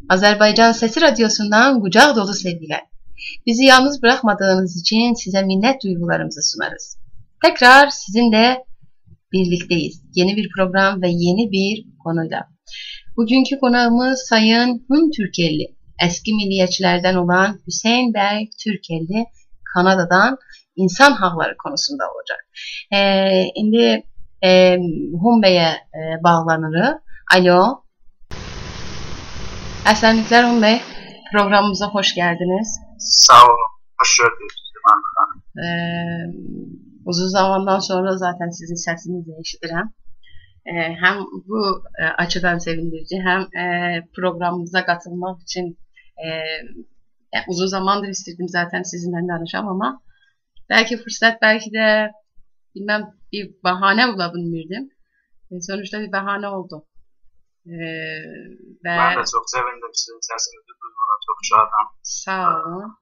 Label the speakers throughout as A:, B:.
A: Azerbaycan Sesi Radyosu'ndan kucak dolu sevgiler. Bizi yalnız bırakmadığınız için size minnet duygularımızı sunarız. Tekrar sizinle birlikteyiz. Yeni bir program ve yeni bir konuyla. Bugünkü konuğumuz Sayın Hun Türkelli. Eski milliyetçilerden olan Hüseyin Bey Türkelli, Kanada'dan insan hakları konusunda olacak. Şimdi Hun Bey'e bağlanırıq. Alo. Esenlikler Hun Bey. Programımıza hoş geldiniz.
B: Sağ olun. Hoş gördük.
A: Uzun zamandan sonra zaten sizin sesinizi eşidirəm. Hem bu açıdan sevindirici, hem programımıza katılmak için uzun zamandır istedim zaten sizinle danışam ama belki fırsat, belki de bilmem bir bahane bulabilmirdim. Sonuçta bir bahane oldu.
B: Ben de çok sevindim sizin sesinizi duymana, çok şadım.
A: Sağ olun.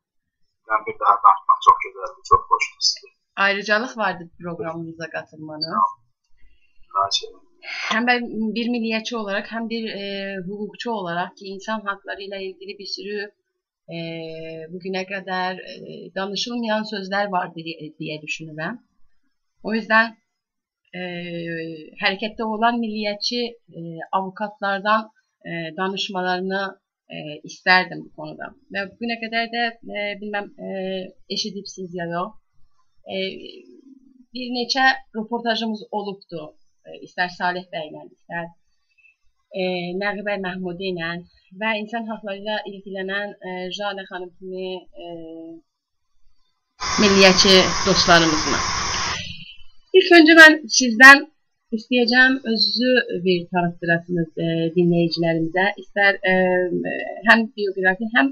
B: Ben bir daha tanışmak çok güzeldi, çok hoştu size.
A: Ayrıcalık vardı programımıza katılmanız. Hem ben bir milliyetçi olarak hem bir hukukçu olarak ki insan haklarıyla ilgili bir sürü bugüne kadar danışılmayan sözler var diye düşünürüm. O yüzden harekette olan milliyetçi avukatlardan danışmalarını isterdim bu konuda. Ve bugüne kadar da bilmem eşidipsiz ya yok. Bir neçə röportajımız olubdu. İster Salih Bey'le, ister Nəğibə Məhmudi ilə və insan haklarıyla ilgilənən Jale xanım kimi milliyetçi dostlarımızla. İlk önce ben sizden isteyeceğim özünüzü bir tanıttırasınız dinleyicilerimize. İster hem biyografi hem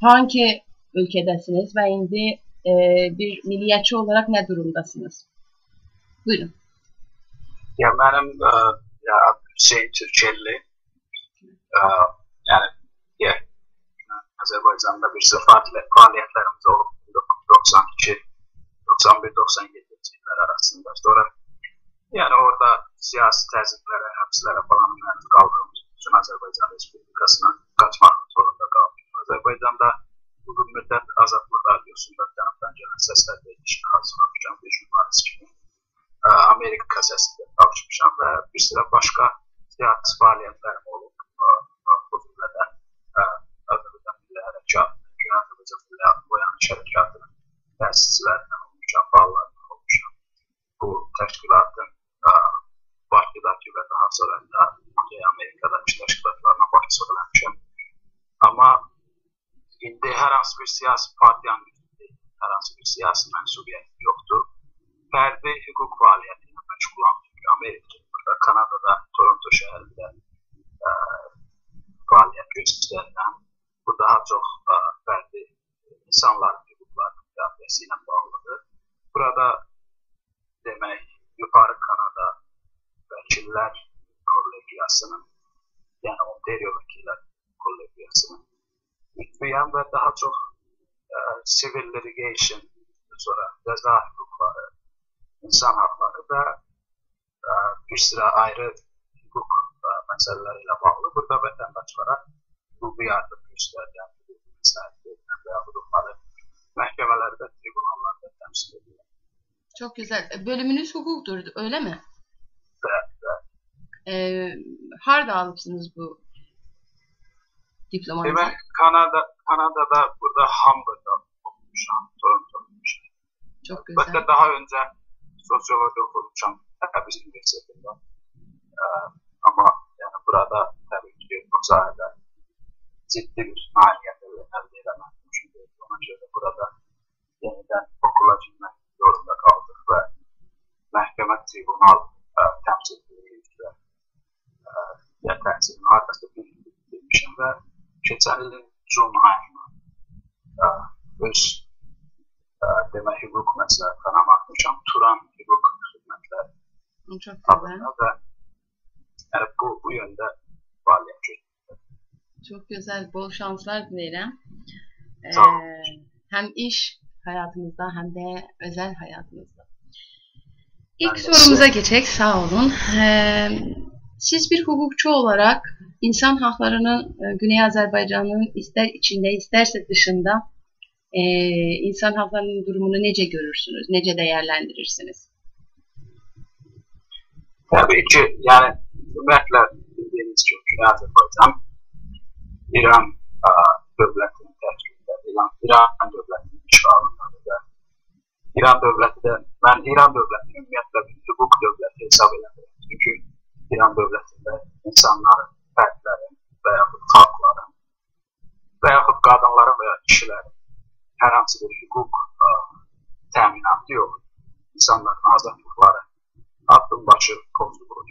A: hangi ülkedesiniz ve indi bir milliyetçi olarak ne durumdasınız? Buyurun.
B: Ya benim Hüseyin Türkelli, yani Azerbaycan'da bir faaliyetlerimiz oldu 1992-91-97 yıllar arasında. Sonra yani orada siyasi təzyiqlərə, həbslərə falan məruz qaldığımız üçün Azərbaycan Respublikasına qaçmaq zorunda qaldım. Azərbaycanda uzun müddət Azadlıq Radyosunda cənabdan gələn səslər verilişini hazırlamışam, bir jurnalist kimi. Amerika səsində çalışmışam və bir sıra başqa siyasi fəaliyyətlərim olub. Bu cümlədən Azərbaycan Milli Hərəkatının, Gün Azərbaycan Milli Oyanış Hərəkatının təsisçilərindən olmuşam, bağlarından olmuşam. Bu təşkilatın Bakıdakı və daha sonra da Amerikadakı təşkilatlarına başçılıq eləmişəm. Amma indi hər hansı bir siyasi partiyanın hər hansı bir siyasi mənsubiyyəti yoxdur. Fərdi hüquq fəaliyyəti ilə məşğulam. Amerikada, Kanadada, Toronto şəhərində fəaliyyət göstərirəm. Bu daha çox fərdi insanların hüquqlarının müdafiəsi ilə bağlıdır. Burada demək, Yuxarı Kanada Vəkillər Kollegiyasının, yəni Ontario Vəkillər Kollegiyasının mütbiyəm və daha çox civil litigation, sonra cəza hüquqları, insan hakları və bir sıra ayrı hüquq məsələləri ilə bağlı burada vətəndaşlara hüquqi yardım göstərilən, hüquqi məsləhət verilən və yaxud onları məhkəmələrdə, tribunallarda təmsil edilir.
A: Çok güzel. Bölümünüz hukuktur, öyle mi?
B: Evet.
A: Harda alıpsınız bu diplomanızı?
B: Ben Kanada'da burada Hamburg'da okumuşam, Toronto'da okumuşam.
A: Çok güzel.
B: Hatta daha önce sosyoloji okumuşam Təbriz Üniversitesi'nde. Ama yani burada tabii ki bu sayede ciddi bir nailiyet elde edemedim. Çünkü ona göre burada yeniden okula girmek zorunda kaldık ve məhkəmə tribunal təmsilçiliyi və təhsilin arkasında bilmişim və keçən ilin Cun ayına öz demək hüquq məsləhətlərinə baxmışam. Turan hüquq xidmətləri adına və yəni bu yöndə fəaliyyət göstərir.
A: Çok güzel, bol şanslar dilerim. Hem iş hayatınızda hem de özel hayatınızda. İlk sorumuza geçecek. Sağ olun. Siz bir hukukçu olarak insan haklarının Güney Azərbaycanın istər içində, istərsə dışında insan haklarının durumunu necə görürsünüz, necə dəyərləndirirsiniz?
B: Təbii ki, yəni ümumiyyətlə bildiyiniz kimi Güney Azərbaycan İran dövlətinin tərkibində, İran dövlətinin işğalındadır və İran dövləti də, mən İran dövlətini ümumiyyətlə bir hüquq dövləti hesab edirəm. Çünki İran dövlətində insanların, fərdlərin və yaxud xalqların və yaxud qadınların və ya kişilərin hər hansı bir hüquq təminatı yox. İnsanların azadlıqları addımbaşı pozulur.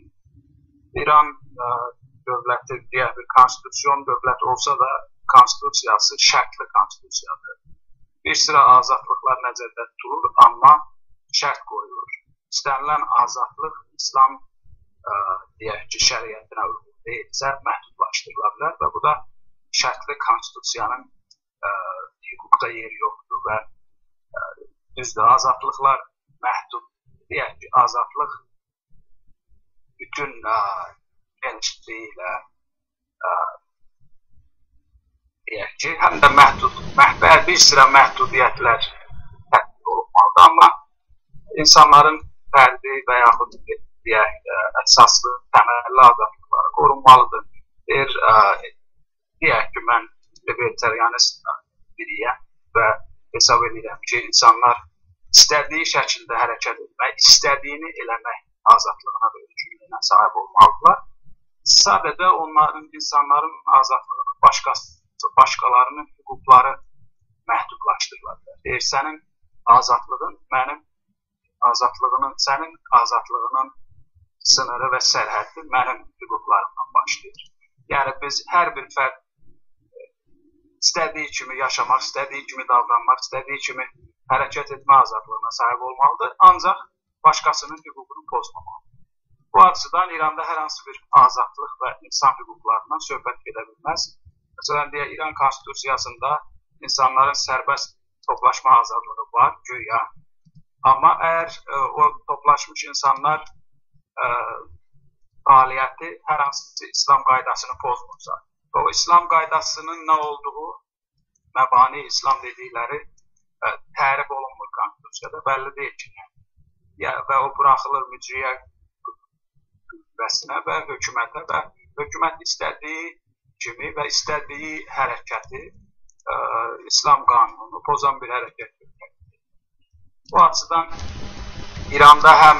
B: İran dövləti digər bir konstitusiyon dövlət olsa da konstitusiyası şərtli konstitusiyadır. Bir sıra azadlıqlar nəzərdə tutulur, amma şərt qoyulur. İstənilən azadlıq İslam deyək ki, şəriətinə uyğun deyilsə məhdudlaşdırıla bilər və bu da şərtli konstitusiyanın hüquqda yeri yoxdur və düzdür, azadlıqlar məhdud, deyək ki, azadlıq bütün genişliyi ilə deyək ki, həm də bir sıra məhdudiyyətlər tətbiq olunmalıdır, amma insanların fərdi və yaxud deyək, əsaslı, təməlli azadlıqları qorunmalıdır. Deyək ki, mən libertarianist biriyəm və hesab edirəm ki, insanlar istədiyi şəkildə hərəkət etmək, istədiyini eləmək azadlığına və özgürlüyünə sahib olmalıdırlar. Sadəcə onların, insanların azadlığını başqalarının hüquqları məhdudlaşdırırlar. Deyir, sənin azadlığın mənim azadlığının, sənin azadlığının sınırı və sərhəddi mənim hüquqlarımdan başlayır. Yəni biz hər bir fərd istədiyi kimi yaşamaq, istədiyi kimi davranmaq, istədiyi kimi hərəkət etmə azadlığına sahib olmalıdır, ancaq başqasının hüququnu pozmamalıdır. Bu açıdan İranda hər hansı bir azadlıq və insan hüquqlarından söhbət gedə bilməz. Məsələn, deyək, İran konstitusiyasında insanların sərbəst toplaşma azadlığı var, güya. Amma əgər o toplaşmış insanlar fəaliyyəti hər hansı İslam qaydasını pozmursa, o İslam qaydasının nə olduğu, məbani İslam dedikləri tərif olunmur konstitusiyada, bəlli deyil ki, və o buraxılır mücriyə qüvvəsinə və hökumətə və hökumət istədiyi kimi və istədiyi hərəkəti İslam qanununu pozan bir hərəkət götürür. Bu açıdan İranda həm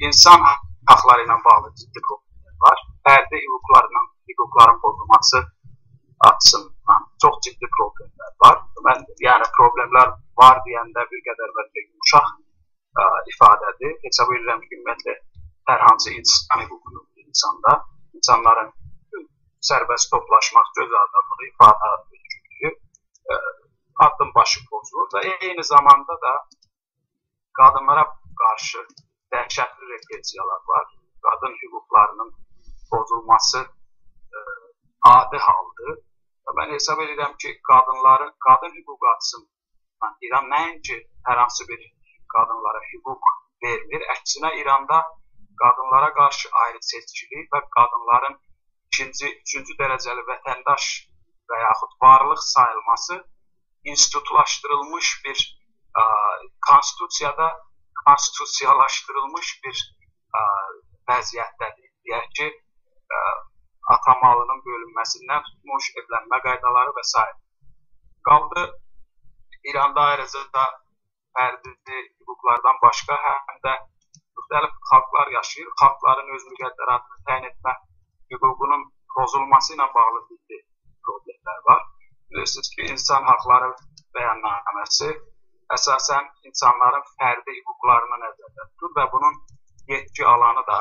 B: insan haqları ilə bağlı ciddi problemlər var, fərdi hüquqların pozulması açısından çox ciddi problemlər var. Mən yəni problemlər var deyəndə bir qədər bəlkə yumuşaq ifadədir. Hesab edirəm ki, ümumiyyətlə hər hansı insan hüququnu insanda, insanların sərbəst toplaşmaq, söz azadlığı, ifadə özgürlüyü addım başı pozulur və eyni zamanda da qadınlara qarşı dəhşətli repressiyalar var. Qadın hüquqlarının pozulması adi haldır. Mən hesab edirəm ki, qadın hüquq açısından İran nəinki hər hansı bir qadınlara hüquq vermir. Əksinə İranda qadınlara qarşı ayrı seçkilik və qadınların ikinci, üçüncü dərəcəli vətəndaş və yaxud varlıq sayılması institutlaşdırılmış bir konstitusiyada konstitusiyalaşdırılmış bir vəziyyətdədir. Deyək ki, ata malının bölünməsindən tutmuş, evlənmə qaydaları və s. Qaldı, İranda ayrıca da fərdi hüquqlardan başqa həm də müxtəlif xalqlar yaşayır. Xalqların öz müqəddəratını təyin etmə hüququnun pozulması ilə bağlı ciddi problemlər var. Bilirsiniz ki, insan haqları bəyannaməsi əsasən insanların fərdi hüquqlarını nəzərdə tutur və bunun yetki alanı da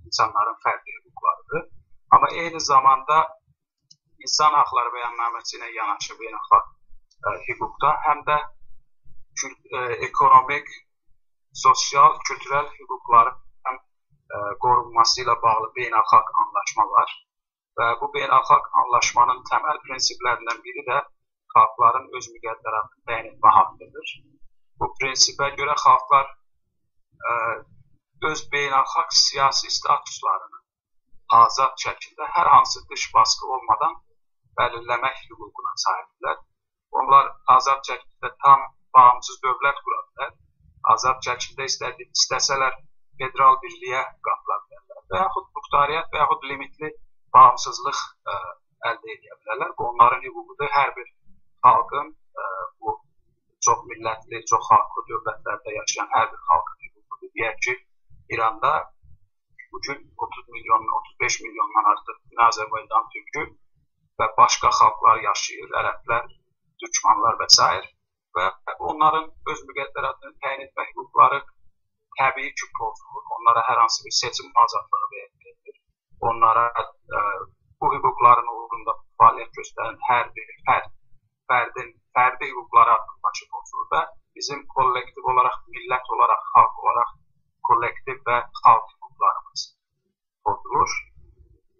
B: insanların fərdi hüquqlarıdır. Amma eyni zamanda insan haqları bəyannaməsi ilə yanaşı beynəlxalq hüquqda həm də ekonomik, sosial, kültürel hüquqların qorunması ilə bağlı beynəlxalq anlaşma var və bu beynəlxalq anlaşmanın təməl prinsiplərindən biri də xalqların öz müqəddəratını təyin etmə haqqıdır. Bu prinsipə görə xalqlar öz beynəlxalq siyasi statuslarını azad şəkildə hər hansı dış baskı olmadan bəlirləmək hüququna sahibdirlər. Onlar azad şəkildə tam bağımsız dövlət qura bilər. Azad şəkildə istəsələr federal birliyə qatıla bilərlər və yaxud muxtariyyət və yaxud limitli bağımsızlıq əldə edə bilərlər. Bu onların hüququdur. Hər bir xalqın, bu çox millətli, çox xalqlı dövlətlərdə yaşayan hər bir xalqın hüququdur. Deyək ki, İranda bugün 30 milyondan, 35 milyondan artıq Azərbaycan türkü və başqa xalqlar yaşayır, ərəblər, türkmanlar və s. Və onların öz müqəddəratını təyin etmə hüquqları təbii ki, pozulur. Onlara hər hansı bir seçim azadlığı verilir. Onlara bu hüquqların uğrunda fəaliyyət göstərən hər bir fərdi hüquqları haqqında pozulur və bizim kollektiv olaraq, millət olaraq, xalq olaraq kollektiv və xalq hüquqlarımız pozulur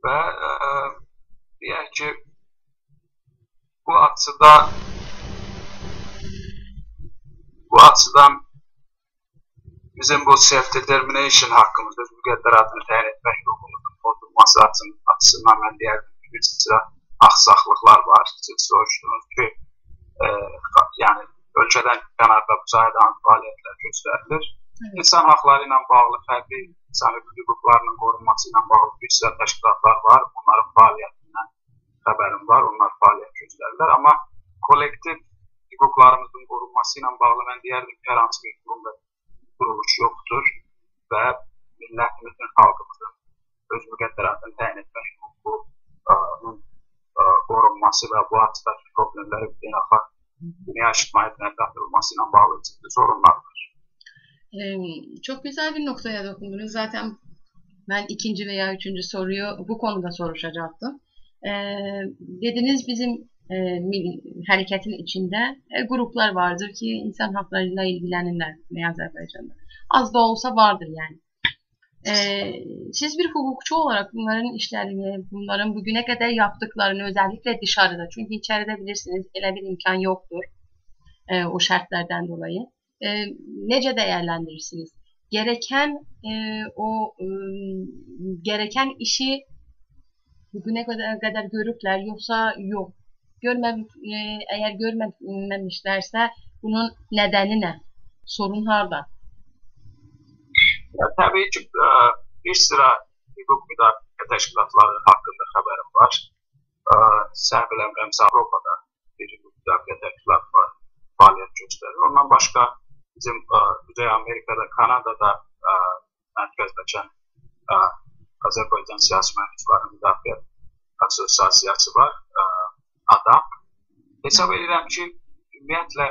B: və deyək ki, bu açıdan bizim bu self-determination haqqımızda müqəddəratını təyin etmək hüququmuzun pozulması açısından mən deyərdim ki, bir sıra axsaqlıqlar var. Siz soruşdunuz ki, yəni ölkədən kənarda bu sayədə fəaliyyətlər göstərilir. İnsan haqları ilə bağlı, fərdi insan hüquqlarının qorunması ilə bağlı bir sıra təşkilatlar var. Onların fəaliyyətindən xəbərim var. Onlar fəaliyyət göstərirlər. Amma kollektiv hüquqlarımızın qorunması ilə bağlı mən deyərdim ki, hər hansı bir quruluş yoxdur və millətimizin, xalqımızın öz müqəddəratını təyin etmək hüququnun qorunması və bu açıdakı problemləri beynəlxalq dünya ictimaiyyətinə qatılması ilə bağlı ciddi sorunlar var.
A: Çok güzel bir noktaya dokundunuz. Zaten ben ikinci veya üçüncü soruyu bu konuda soruşacaktım. Dediniz bizim hareketin içinde gruplar vardır ki insan haklarıyla ilgilenirler Azerbaycan'da. Az da olsa vardır yani. Siz bir hukukçu olarak bunların işlerini, bunların bugüne kadar yaptıklarını özellikle dışarıda, çünkü içeride bilirsiniz öyle bir imkan yoktur o şartlardan dolayı. Nece değerlendirirsiniz? Gereken işi bugüne kadar görürler yoksa yok. Eğer görmemişlerse bunun nedeni ne? Sorun harda?
B: Tabii ki bir sıra hüquq müdafiə təşkilatları haqqında xəbərim var. Səhv eləmirəmsə Avropada bir hüquq müdafiə təşkilatı var, fəaliyyət göstərir. Ondan başqa bizim Kuzey Amerika'da, Kanada'da mərkəzləşən Azərbaycan siyasi məhbusları müdafiə asosiasiyası var, ADAP. Hesab edirəm ki, ümumiyyətlə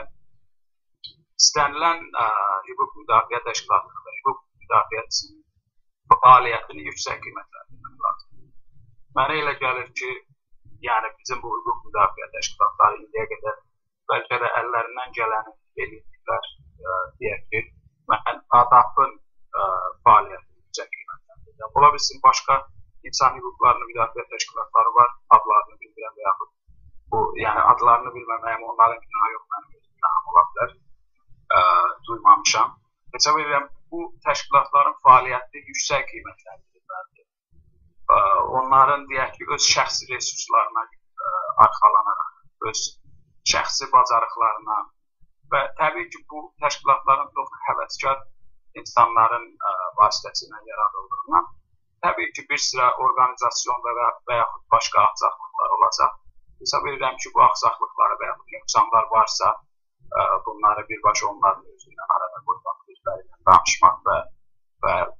B: istənilən hüquq müdafiə təşkilatı və hüquq müdafiəçisinin fəaliyyətini yüksək qiymətləndirmək lazım. Mənə elə gəlir ki, yəni bizim bu hüquq müdafiə təşkilatları indiyə qədər bəlkə də əllərindən gələni eləyirlər. Deyək ki, mən ADAP-ın fəaliyyətini yüksək qiymətləndirəm. Ola bilsin, başqa insan hüquqlarını müdafiə təşkilatları var, adlarını bilmirəm və yaxud bu, yəni adlarını bilməməyim, onların günahı yox, mənim öz günahım ola bilər, duymamışam. Hesab edirəm, bu təşkilatların fəaliyyətini yüksək qiymətləndirilməlidir. Onların, deyək ki, öz şəxsi resurslarına arxalanaraq, öz şəxsi bacarıqlarına və təbii ki, bu təşkilatların çox həvəskar insanların vasitəsilə yaradıldığından təbii ki, bir sıra organizasyonda və yaxud başqa axsaqlıqlar olacaq. Hesab edirəm ki, bu axsaqlıqları və yaxud nöqsanlar varsa, bunları birbaşa onların özündən arada qoymaq, özlərindən danışmaq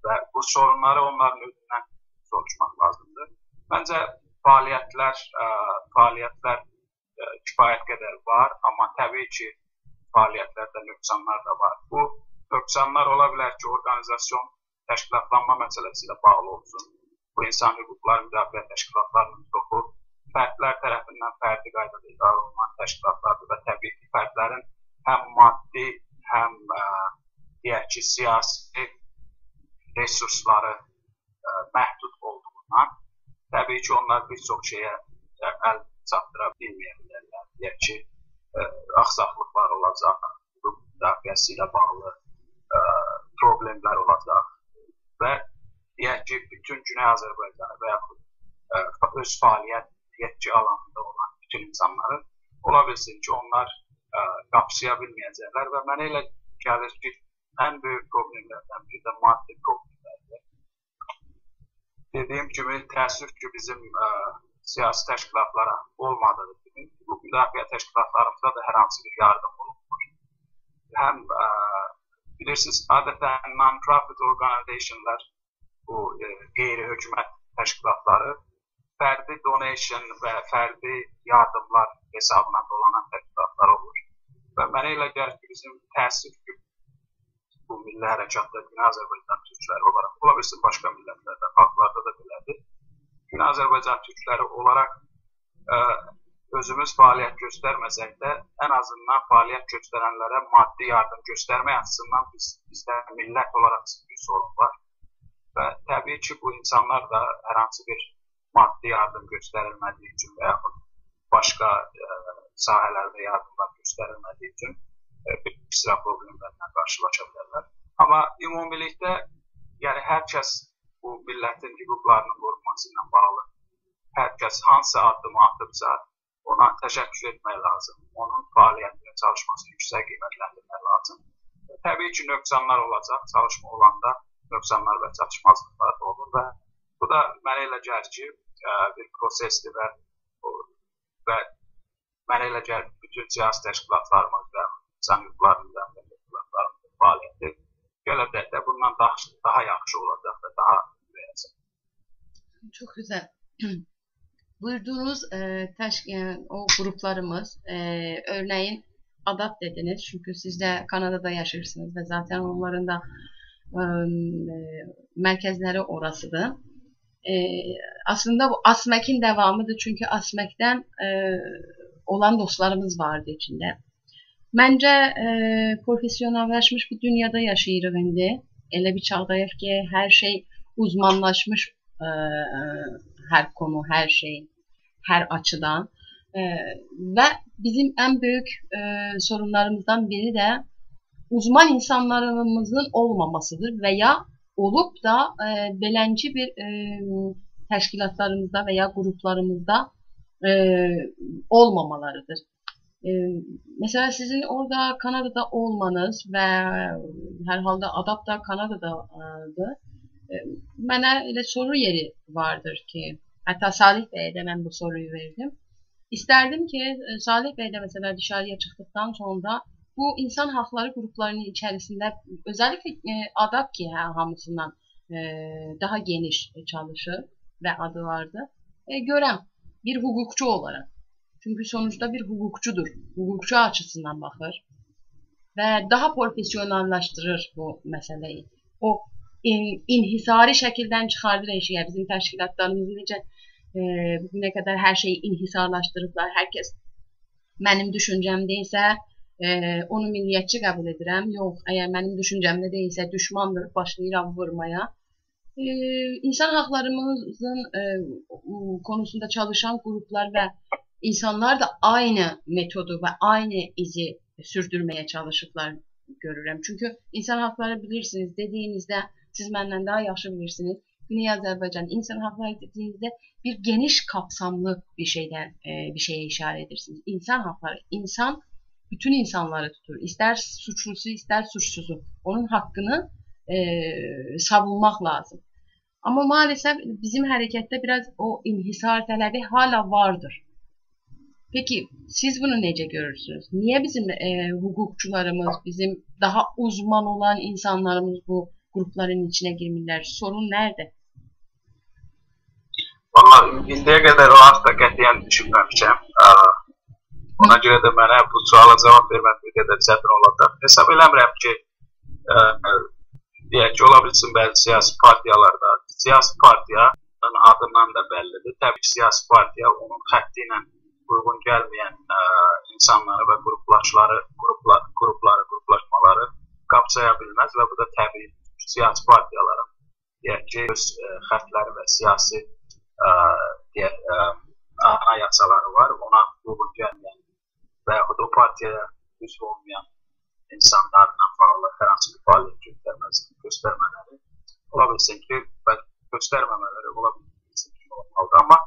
B: və bu sorunları onların özündən soruşmaq lazımdır. Məncə fəaliyyətlər kifayət qədər var, amma təbii ki, fəaliyyətlərdə nöqsanlar da var. Bu nöqsanlar ola bilər ki, organizasyon təşkilatlanma məsələsi ilə bağlı olsun. Bu insan hüquqları müdafiə təşkilatlarının çoxu fərdlər tərəfindən fərdi qaydada idarə olunan təşkilatlardır və təbii ki, fərdlərin həm maddi, həm deyək ki, siyasi resursları məhdud olduğundan təbii ki, onlar bir çox şeyə əl çatdıra bilməyə bilərlər. Deyək ki, axsaqlıqlar olacaq, müdafiəsi ilə bağlı problemlər olacaq və deyək ki, bütün Güney Azərbaycanı və yaxud öz fəaliyyət yetki alanında olan bütün insanları ola bilsin ki, onlar qapsaya bilməyəcəklər və mənə elə gəlir ki, ən böyük problemlərdən biri də maddi problemlərdir. Dediyim kimi, təəssüf ki, bizim siyasi təşkilatlara olmadığı kimi, bu müdafiə təşkilatlarımızda da hər hansı bir yardım olunmur. Həm bilirsiniz, adətən non-profit organizationlar, bu qeyri-hökumət təşkilatları fərdi donation və fərdi yardımlar hesabına dolanan təşkilatlar olur. Və mənə elə gəlir ki, bizim təəssüf ki, bu milli hərəkatda Güney Azərbaycan türkləri olaraq, ola bilsin başqa millətlərdə, xalqlarda da belədir. Güney Azərbaycan türkləri olaraq özümüz fəaliyyət göstərməsək də, ən azından fəaliyyət göstərənlərə maddi yardım göstərmək açısından bizdə millət olaraq bir sorun var. Və təbii ki, bu insanlar da hər hansı bir maddi yardım göstərilmədiyi üçün və yaxud başqa sahələrdə yardımlar göstərilmədiyi üçün bir sıra problemlərlə qarşılaşa bilərlər. Amma ümumilikdə, yəni hər kəs bu millətin hüquqlarının qorunması ilə bağlı, hər kəs hansı addımı atıbsa, ona təşəkkür etmək lazım. Onun fəaliyyətində çalışmasını yüksək qiymətləndirmək lazım. Təbii ki, nöqsanlar olacaq, çalışma olanda nöqsanlar və çatışmazlıqlar da olur və bu da mənə elə gəlir ki, bir prosesdir və mənə elə gəlir ki, bütün siyasi təşkilatlarımız və insan hüquqlarının təşkilatlarımızın fəaliyyəti gələcəkdə bundan daha yaxşı olacaq və daha müəyyən.
A: Çok güzel. Buyurduğunuz o gruplarımız, örneğin ADAP dediniz çünkü siz de Kanada'da yaşarsınız ve zaten onların da merkezleri orasıdır. Aslında bu ASMEK'in devamıdır çünkü ASMEK'ten olan dostlarımız vardı içinde. Bence profesyonelleşmiş bir dünyada yaşayırıq indi. Elə bir çağdayıq ki, her şey uzmanlaşmış, her konu, her şey, her açıdan. Ve bizim en büyük sorunlarımızdan biri de uzman insanlarımızın olmamasıdır veya olup da belenci bir teşkilatlarımızda veya gruplarımızda olmamalarıdır. Mesela sizin orada Kanada'da olmanız ve herhalde ADAP da Kanada'dadır. Mənə elə soru yeri vardır ki, hatta Salih Bey'e de ben bu soruyu verdim. İsterdim ki Salih Bey de mesela dışarıya çıktıktan sonra bu insan hakları gruplarının içerisinde özellikle ADAP ki hamısından daha geniş çalışır ve adı vardı. Görəm bir hukukçu olarak. Çünkü sonuçta bir hukukçudur. Hukukçu açısından bakır. Ve daha profesyonelleştirir bu meseleyi. O inhisari şekilden çıkardır eşiğe. Bizim təşkilatlarımız necə bugüne kadar her şeyi inhisarlaşdırıblar. Herkes benim düşüncemdeyse onu milliyetçi kabul edirəm. Yox, eğer benim düşüncemde değilse düşmandır, başlayıram vurmaya. İnsan haklarımızın konusunda çalışan gruplar ve insanlar da aynı metodu ve aynı izi sürdürmeye çalışıblar görürəm. Çünkü insan hakları bilirsiniz dediğinizde siz benden daha yaxşı bilirsiniz. Güney Azerbaycan insan hakları dediğinizde bir geniş kapsamlı bir şeye işaret edersiniz. İnsan hakları, insan bütün insanları tutur. İster suçlusu ister suçsuzu. Onun hakkını savunmak lazım. Ama maalesef bizim harekette biraz o inhisar tələbi hala vardır. Peki siz bunu nece görürsünüz? Niye bizim hukukçularımız, bizim daha uzman olan insanlarımız bu grupların içine girmirlər? Sorun nerede?
B: Vallahi indiyə qədər o haqda qətiyyən düşünməmişəm. Ona görə də mənə bu suala cavab vermək bir qədər çətin olacaq. Hesab eləmirəm ki, deyək ki, ola bilsin bəzi siyasi partiyalarda, siyasi partiyanın adından da bəllidir. Təbii ki, siyasi partiya onun xətti ilə uyğun gəlməyən insanları və gruplaşmaları qapsaya bilməz və bu da təbii siyasi partiyaların deyək ki, öz xəttləri və siyasi anayasaları var. Ona uyğun gəlməyən və yaxud o partiyaya üzv olmayan insanlarla bağlı hər hansı bir fəaliyyət göstərmələri ola bilsin ki, göstərməmələri ola bilməlidir. Amma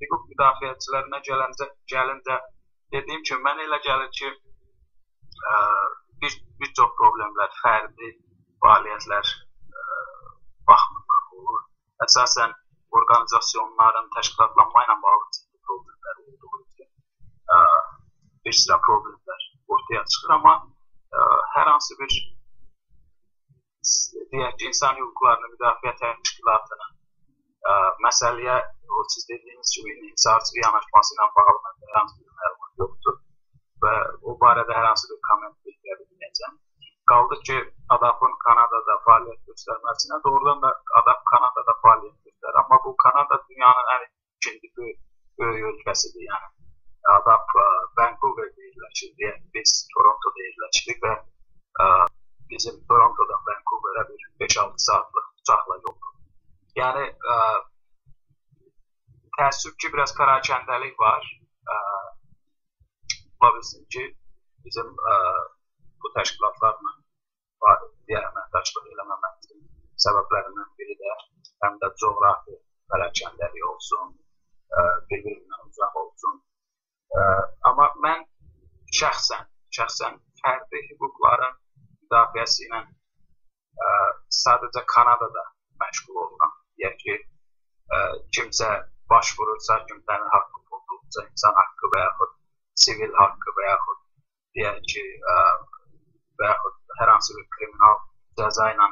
B: hüquq müdafiəçilərinə gəlincə dediyim kimi, mənə elə gəlir ki, bir çox problemlər fərdi fəaliyyətlər baxımından olur. Əsasən orqanizasiyonların təşkilatlanma ilə bağlı ciddi problemlər olduğu üçün bir sıra problemlər ortaya çıxır. Amma hər hansı bir deyək ki, insan hüquqlarını müdafiə təşkilatının məsələyə siz dediyiniz kimi inhisarçı yanaşması ilə bağlı hər hansı bir məlumat yoxdur və o barədə hər hansı bir komment bildirə bilməyəcəm. Qaldı ki, ADAP-ın Kanadada fəaliyyət göstərməsinə doğrudan da ADAP Kanadada fəaliyyət göstərir. Amma bu Kanada dünyanın ən ikinci böyük ölkəsidir. Yəni ADAP Vancouver'da yerləşir, biz Toronto'da yerləşirik və bizim Toronto'dan Vancouver'a bir 5-6 saatlıq uçaqla yoldur. Yəni təəssüf ki, biraz parakəndəlik var. Ola bilsin ki, bizim bu təşkilatlarla digər əməkdaşlıq eləməməkdir səbəblərindən biri də həm də coğrafi parakəndəlik olsun, bir-birindən uzaq olsun. Amma mən şəxsən fərdi hüquqların müdafiəsi ilə sadəcə Kanadada məşğul oluram. Deyək ki, kimsə başvurursa, kimsənin haqqı pozulursa, insan haqqı və yaxud sivil haqqı və yaxud deyək ki, və yaxud hər hansı bir kriminal cəza ilə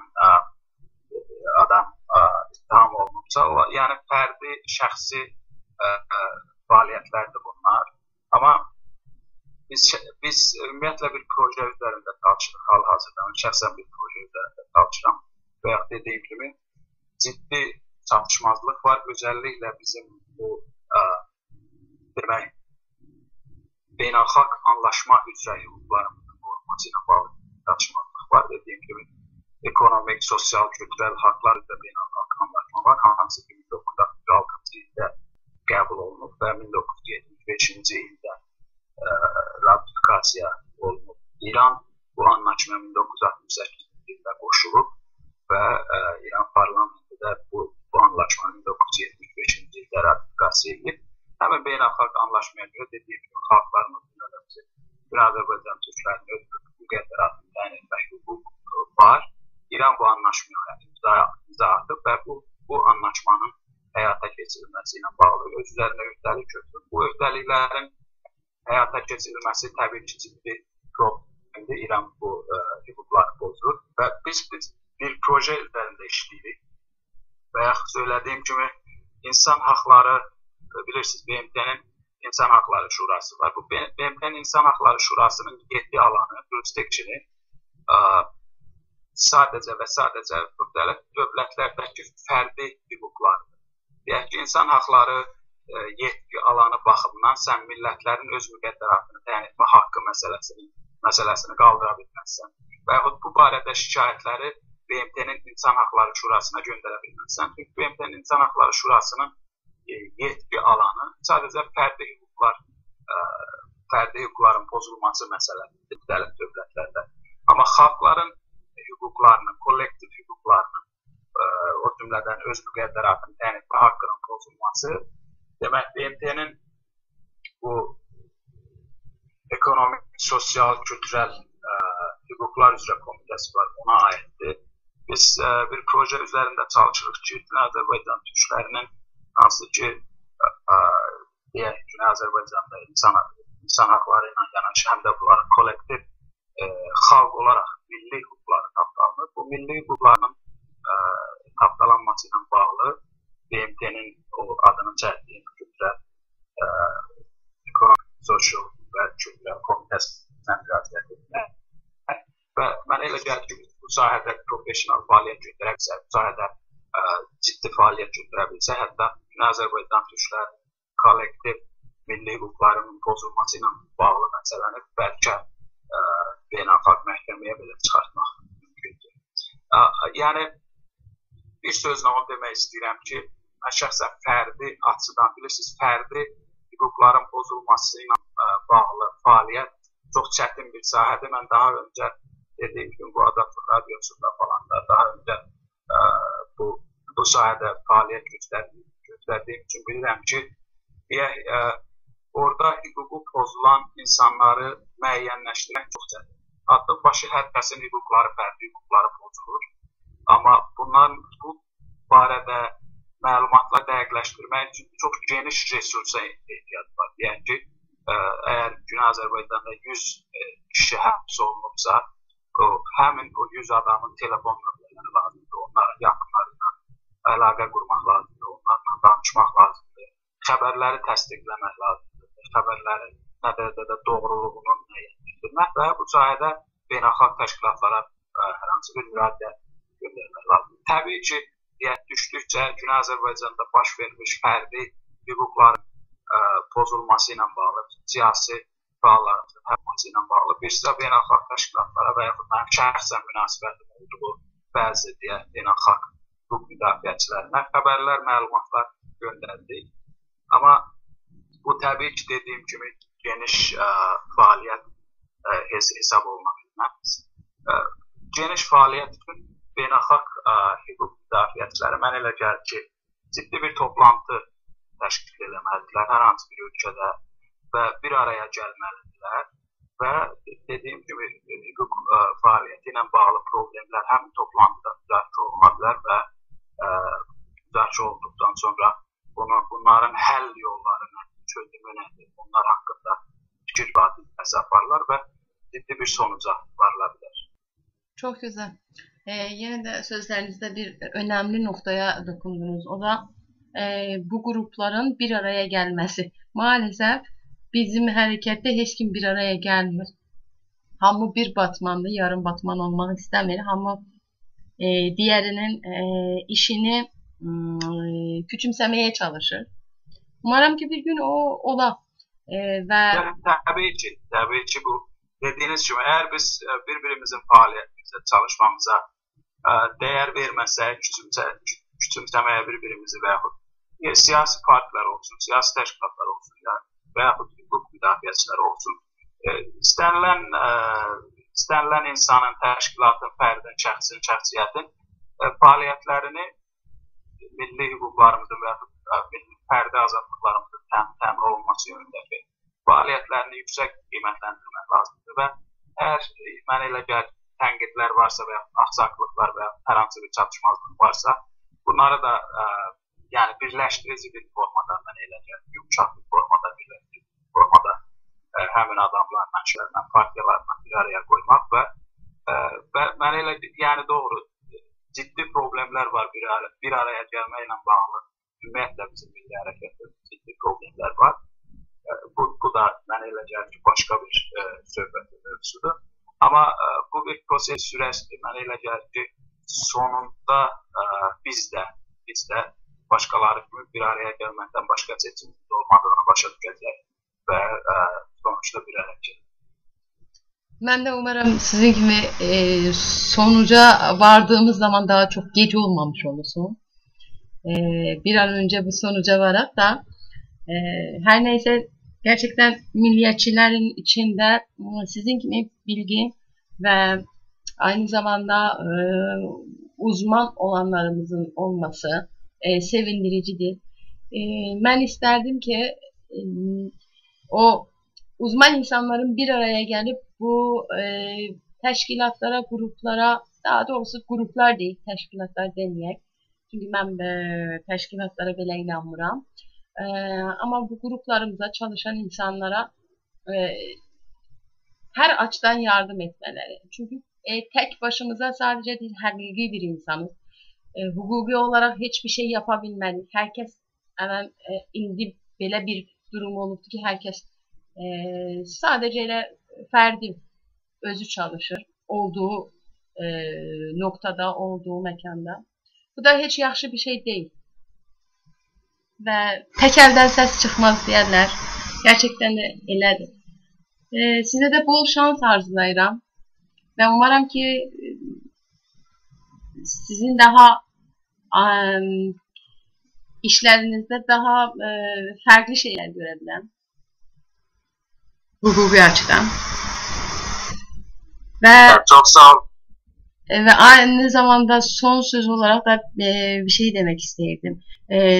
B: adam ittiham olunursa, yəni fərdi, şəxsi fəaliyyətlərdir bunlar. Amma biz ümumiyyətlə bir proje üzərində çalışırıq hal-hazırda. Şəxsən bir proje üzərində çalışıram və yaxud dediyim kimi ciddi çatışmazlıq var. Özəlliklə bizim bu demək beynəlxalq anlaşma üzrə hüquqlarımızın qorunması ilə bağlı çatışmazlıq var. Dediyim kimi ekonomik, sosial, kültürel haqlar üzrə beynəlxalq anlaşma var. Hansı ki 1966-cı ildə qəbul olunub və 1975-ci ildə ratifikasiya olunub. İran bu anlaşma 1968-ci ildə qoşulub və İran parlamenti də bu anlaşmanı 1975-ci ildə ratifikasiya edib. Həmin beynəlxalq anlaşmaya görə dediyim kimi xalqlarımız bütün Azərbaycan türklərinin öz müqəddəratını təyin etmək hüququ var. İran bu anlaşmaya imza atıb və bu anlaşmanın həyata keçirilməsi ilə bağlı öz üzərində öhdəlik götürür. Bu öhdəliklərin həyata keçirilməsi təbii ki, ciddi problemdir. İran bu hüquqları pozur və biz bir proje üzərində işləyirik və yaxud söylədiyim kimi insan haqları, bilirsiniz, BMT-nin İnsan Haqları Şurası var. Bu BMT-nin İnsan Haqları Şurasının 7 alanı, jurisdiction'ı sadəcə və sadəcə müxtəlif dövlətlərdəki fərdi hüquqlardır. Deyək ki, insan haqları yetki alanı baxımından sən millətlərin öz müqəddəratını təyin etmə haqqı məsələsini qaldıra bilməzsən. Və yaxud bu barədə şikayətləri BMT-nin İnsan Haqları Şurasına göndərə bilməzsən. Çünki BMT-nin İnsan Haqları Şurasının yetki alanı sadəcə fərdi hüquqların pozulması məsələsidir müxtəlif dövlətlərdə. Amma xalqların hüquqlarının, kollektiv hüquqlarının, o cümlədən öz müqəddəratını təyin etmə haqqının pozulması, demək BMT-nin bu ekonomik, sosial, kültürel hüquqlar üzrə komitəsi var, ona aiddir. Biz bir proje üzərində çalışırıq ki, Azərbaycan türklərinin hansı ki, deyək ki, Azərbaycanda insan haqları ilə yanaşı, həm də bunların kollektiv xalq olaraq milli hüquqları tapdalanır. Bu milli hüquqlarının tapdalanması ilə bağlı BMT-nin o adını çəkdiyim kültürel, ekonomik, sosial və kültürel komitəsindən müraciət etmək və mənə elə gəlir ki, bu sahədə profesional fəaliyyət götürə bilsə, bu sahədə ciddi fəaliyyət götürə bilsə, hətta Azərbaycan türklərinin kollektiv milli hüquqlarının pozulması ilə bağlı məsələni bəlkə beynəlxalq məhkəməyə belə çıxartmaq mümkündür. Yəni, bir sözlə onu demək istəyirəm ki, mən şəxsən fərdi açıdan, bilirsiniz, fərdi hüquqların pozulması ilə bağlı fəaliyyət çox çətin bir sahədir. Mən daha öncə dediyim kimi bu Azadlıq Radiosunda falan da daha öncə bu bu sahədə fəaliyyət göstərdiyim üçün bilirəm ki, orada hüququ pozulan insanları müəyyənləşdirmək çox çətindir. Adlı-başı hər kəsin hüquqları, fərdi hüquqları pozulur. Amma bu barədə məlumatları dəqiqləşdirmək üçün çox geniş resursa ehtiyac var. Yəni ki, əgər Güney Azərbaycanda 100 kişi həbs olunubsa, həmin o 100 adamın telefon nömrələri lazımdır, onların yaxınlarına əlaqə qurmaq lazımdır, onlarla danışmaq lazımdır, xəbərləri təsdiqləmək lazımdır, xəbərlərin nə dərəcədə doğruluğunu müəyyənləşdirmək və bu sayədə beynəlxalq təşkilatlara hər hansı bir müraciət göndərmək lazımdır. Təbii ki, düşdükcə Güney Azərbaycanda baş vermiş fərdi hüquqların pozulması ilə bağlı, siyasi fəallarımızın həbması ilə bağlı bir sıra beynəlxalq təşkilatlara və yaxud mənim şəxsən münasibətim olduğu bəzi beynəlxalq hüquq müdafiəçilərinə xəbərlər, məlumatlar göndərdik. Amma bu təbii ki, dediyim kimi geniş fəaliyyət hesab oluna bilməz. Geniş fəaliyyət üçün beynəlxalq hüquq müdafiəçiləri mən elə gəlir ki, ciddi bir toplantı təşkil eləməlidirlər hər hansı bir ölkədə və bir araya gəlməlidirlər və dediyim kimi hüquq fəaliyyəti ilə bağlı problemlər həm toplantıda müzakirə oluna bilər və müzakirə olduqdan sonra bunların həll yolları nədir, çözümü nədir, bunlar haqqında fikir mübadiləsi aparırlar və ciddi bir sonuca varıla bilər.
A: Çok güzel. Yine de sözlerinizde bir önemli noktaya dokundunuz. O da bu grupların bir araya gelmesi. Maalesef bizim harekette hiç kim bir araya gelmiyor. Hamı bir batmanda yarım batman olmak istemiyor. Hamı diğerinin işini küçümsemeye çalışır. Umarım ki bir gün o ola.
B: Tabii ki bu dediğiniz gibi eğer biz birbirimizin faaliyetimize, çalışmamıza değer vermezsek, küçümsemeye birbirimizi veyahut siyasi partiler olsun, siyasi teşkilatlar olsun veyahut hukuk müdafiəçiləri olsun, istenilen insanın, təşkilatın, fərdin, şəxsin, şəxsiyyətin fəaliyyətlərini milli hüquqlarımızın və milli fərdi azadlıqlarımızın təmin olunması yönündəki fəaliyyətlərini yüksək qiymətləndirmək lazımdır və əgər mənə elə gəlir tənqidlər varsa və axsaqlıqlar və hər hansı bir çatışmazlıq varsa, bunları da yəni birləşdirici bir formada mənə elə gəlir, yumuşaq bir formada, birləşdirici bir formada həmin adamlarla, kişilərlə, partiyalarla bir araya qoymaq və mənə elə yəni doğru ciddi problemlər var bir araya gəlməklə bağlı. Ümumiyyətlə bizim milli hərəkətdə ciddi problemlər var. Bu da mənə elə gəlir ki, başqa bir söhbət mövzusudur. Amma bu bir proses sürəsidir. Mənə elə gəlir ki, sonunda biz də başqaları kimi bir araya gəlməkdən başqa seçimimiz olmadığını başa düşəcək və sonuçta bir araya gələcək.
A: Ben de umarım sizin gibi sonuca vardığımız zaman daha çok geç olmamış olursun. Bir an önce bu sonuca varak da her neyse gerçekten milliyetçilerin içinde sizin gibi bilgi ve aynı zamanda uzman olanlarımızın olması sevindiricidir. Ben isterdim ki o uzman insanların bir araya gelip bu təşkilatlara, gruplara, daha doğrusu gruplar değil, təşkilatlar deməyək. Çünki mən təşkilatlara belə inanmıram. Amma bu gruplarımıza çalışan insanlara her açıdan yardım etmeleri. Çünkü tek başımıza sadece değil, həqiqi bir insanız. Hukuki olarak hiçbir şey yapabilmədik. Herkes hemen indi belə bir durum olubdu ki, herkes sadece fərdi özü çalışır olduğu noktada, olduğu mekanda. Bu da hiç yaxşı bir şey değil. Ve tek elden ses çıkmaz diyenler gerçekten de elədir. Size de bol şans arzulayıram. Ben umarım ki sizin daha işlerinizde daha farklı şeyler görebilirim. Hukuki açıdan. Ve
B: çok sağ ol.
A: Ve aynı zamanda son söz olarak da bir şey demek istəyirdim.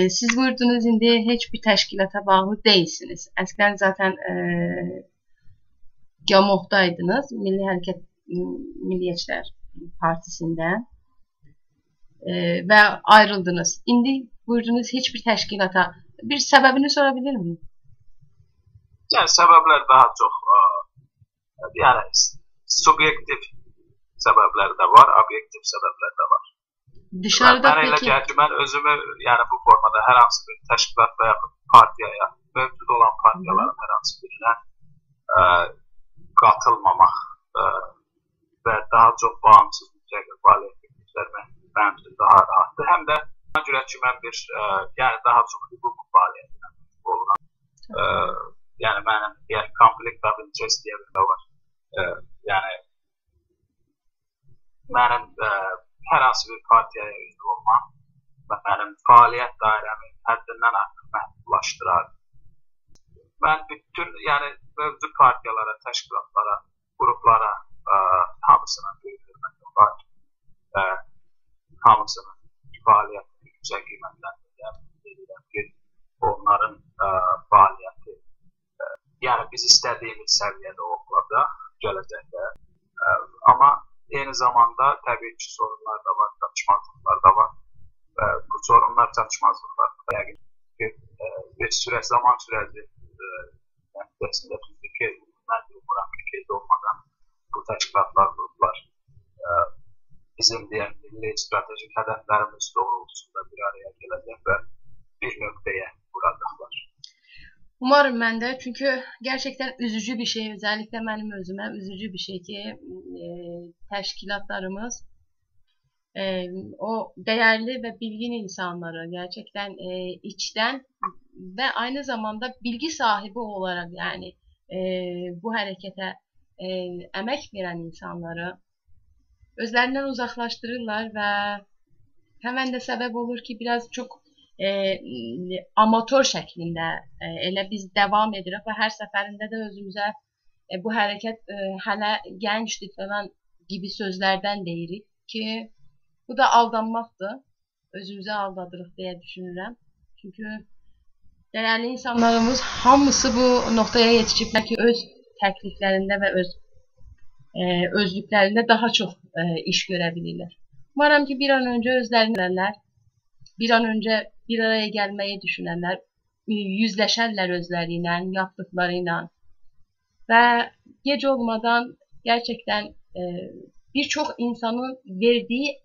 A: Siz buyurdunuz, indi heç bir təşkilata bağlı değilsiniz. Eskiden zaten GAMOV'daydınız, Milliyetçiler Partisi'nden ve ayrıldınız. İndi buyurdunuz hiçbir təşkilata. Bir sebebini sorabilir miyim?
B: Yani sebepler daha çok yani subjektif sebepler de var, objektif sebepler de var.
A: Dışarıda
B: ben
A: peki...
B: Ben özümü yani bu formada her hansı bir teşkilat veya partiye, mevcut olan partiyaların her hansı birine katılmamak ve daha çok bağımsız müzakere faaliyet etmeklerime benim için daha rahattı. Hem de göre ki ben bir yani daha çok hukuk faaliyetine olunan yani benim diğer conflict of interest diye bir de var. Yani benim her hansı bir partiye üye olmam benim faaliyet dairemi həddindən artıq məhdudlaşdırar. Ben bütün yani mevcut partiyalara, təşkilatlara, gruplara hamısına böyük hörmətim var. Hamısının fəaliyyətini yüksək qiymətləndirirəm ki, onların fəaliyyəti yani biz istədiyimiz səviyyədə olacaq gələcəkdə. Ama eyni zamanda təbii ki sorunlar da var, çatışmazlıqlar da var. Bu sorunlar, çatışmazlıqlar yəqin ki bir zaman süreci nəticəsində Türkiyə Cumhuriyeti olmadan bu təşkilatlar, gruplar bizim deyək milli stratejik hədəflərimiz doğrultusunda bir araya gələcək və bir nöqtəyə vuracaqlar.
A: Umarım ben de, çünkü gerçekten üzücü bir şey, özellikle benim özüme üzücü bir şey ki teşkilatlarımız o değerli ve bilgin insanları gerçekten içten ve aynı zamanda bilgi sahibi olarak yani bu harekete emek veren insanları özlerinden uzaklaştırırlar ve hemen de sebep olur ki biraz çok amatör şəklində elə biz devam edirik və hər səfərində də özümüzə bu hərəkət hələ gəncdir falan gibi sözlərdən deyirik ki, bu da aldanmaqdır. Özümüzə aldadırıq deyə düşünürəm. Çünki değerli insanlarımız hamısı bu noktaya yetişib ki, öz təkliflərində və öz özlüklərində daha çox iş görə bilirlər. Umarım ki bir an önce özlərini verərlər. Bir an önce bir araya gelmeyi düşünenler yüzleşenler özleriyle, yaptıklarıyla ve gece olmadan gerçekten birçok insanın verdiği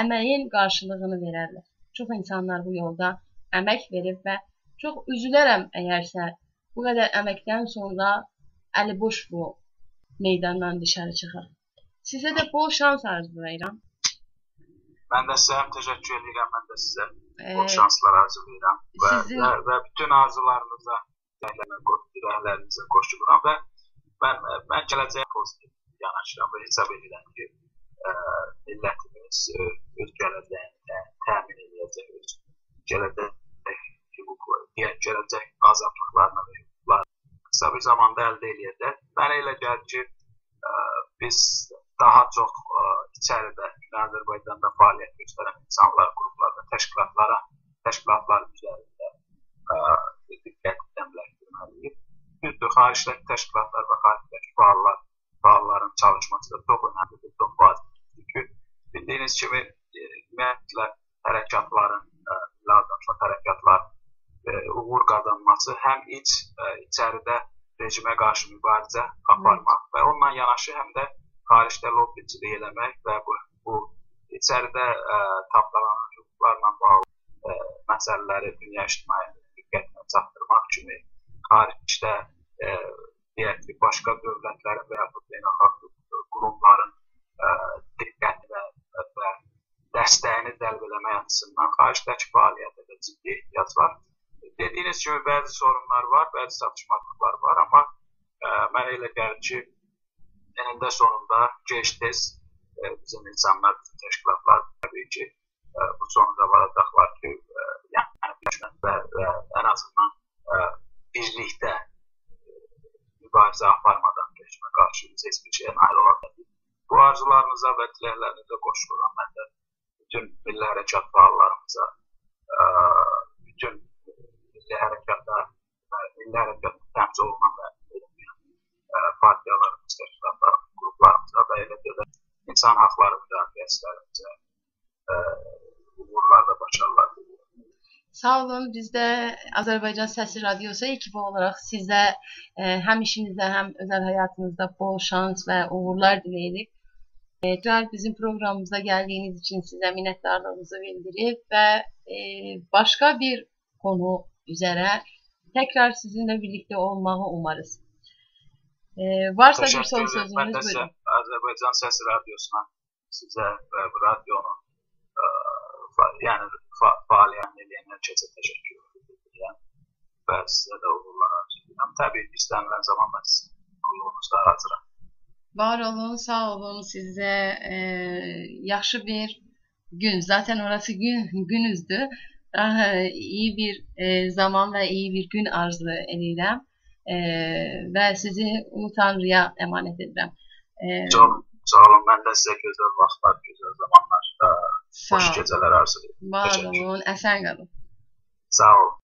A: emeğin karşılığını verirler. Çok insanlar bu yolda emek verip ve çok üzülürüm eğerse bu kadar emekten sonra eli boş bu meydandan dışarı çıkar. Size de bol şans arzulayıram.
B: Ben de size hem teşekkür ederim, ben de size bol şanslar arzulayıram ve bütün arzularınıza, diləklərinize koşuluram ve ben gələcəyə pozitif yanaşıram ve hesab edirəm ki, millətimiz öz gələcəyini təmin edəcək, öz gələcək hüquqları, gələcək azadlıqlarını və hüquqlarını kısa bir zamanda əldə edəcək. Mənə elə gəlir ki, biz daha çok içeride Azerbaycan'da faaliyet gösteren insanlar, gruplarda, təşkilatlar üzerinde dikkat demlendirmeliyiz. Düzdür, xaricdəki təşkilatlar ve xaricdəki faalların çalışması da çok önemlidir, çok vacibdir. Çünkü bildiğiniz gibi ümumiyyətlə hərəkatların, lazımsa hərəkatlar uğur kazanması hem içeride rejime karşı mübarizə aparmaq ve onunla yanaşı hem de xaricdə lobbicilik eləmək və bu içəridə tapdalanan hüquqlarla bağlı məsələləri dünya ictimaiyyətinin diqqətinə çatdırmaq kimi xaricdə deyək ki, başqa dövlətlərin və yaxud beynəlxalq qurumların diqqətini və dəstəyini cəlb eləmək açısından xaricdəki fəaliyyətə də ciddi ehtiyac var. Dediyiniz kimi bəzi sorunlar var, bəzi çatışmazlıqlar var, amma mənə elə gəlir ki, eninde sonunda geç-tez bizim insanlar, bizim teşkilatlar tabii ki bu sonuca varacaklar ki yani ve en azından birlikte mübarizə aparmadan rejime karşı biz hiçbir şeye nail olabilir. Bu arzularınıza və diləklərinizə qoşuluram mən də. Bütün milli hərəkat fəallarımıza, bütün milli hərəkatda təmsil olunan və partiyalarımız, təşkilatlarımız, qruplarımıza və elə də insan haqları müdafiəçilərimizə uğurlar və başarılar diliyorum.
A: Sağ olun. Biz də Azərbaycan Səsi Radiosu ekibi olaraq sizə həm işinizdə, həm özəl həyatınızda bol şans və uğurlar diləyirik. Tekrar bizim programımıza geldiğiniz için size minnettarlığımızı bildirip ve başka bir konu üzere tekrar sizinle birlikte olmayı umarız. Varsa bir son sözünüz buyurun.
B: Azərbaycan Səsi Radiosuna sizə və bu radyonun fəaliyyət edən herkese teşekkür edirəm və sizə də uğurlar arzulayıram. Təbii ki, istənilən zaman mən sizin qulluğunuzda hazıram.
A: Var olun, sağ olun. Size yaxşı bir gün, zaten orası günüzdür. Daha iyi bir zaman ve iyi bir gün arzu edirəm ve sizi Tanrıya emanet edirəm.
B: Sağ olun, mən də sizə gözəl vaxtlar, gözəl zamanlar, xoş gecələr arzu edirəm.
A: Var olun, əsən qalın.
B: Sağ olun.